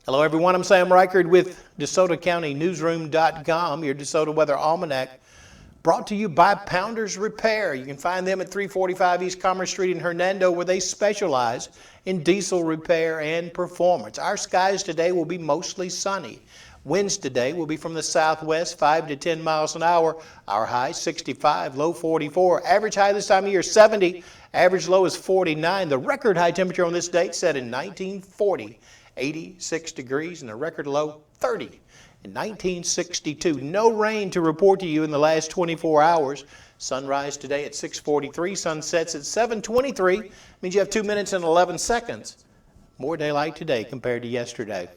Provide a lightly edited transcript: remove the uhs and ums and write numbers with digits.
Hello everyone, I'm Sam Reichard with DeSotoCountyNewsroom.com, your DeSoto Weather Almanac, brought to you by Pounders Repair. You can find them at 345 East Commerce Street in Hernando, where they specialize in diesel repair and performance. Our skies today will be mostly sunny. Winds today will be from the southwest, 5 to 10 miles an hour. Our high 65, low 44. Average high this time of year 70. Average low is 49. The record high temperature on this date set in 1940. 86 degrees and a record low 30 in 1962. No rain to report to you in the last 24 hours. Sunrise today at 6:43, sunsets at 7:23. Means you have 2 minutes and 11 seconds more daylight today compared to yesterday.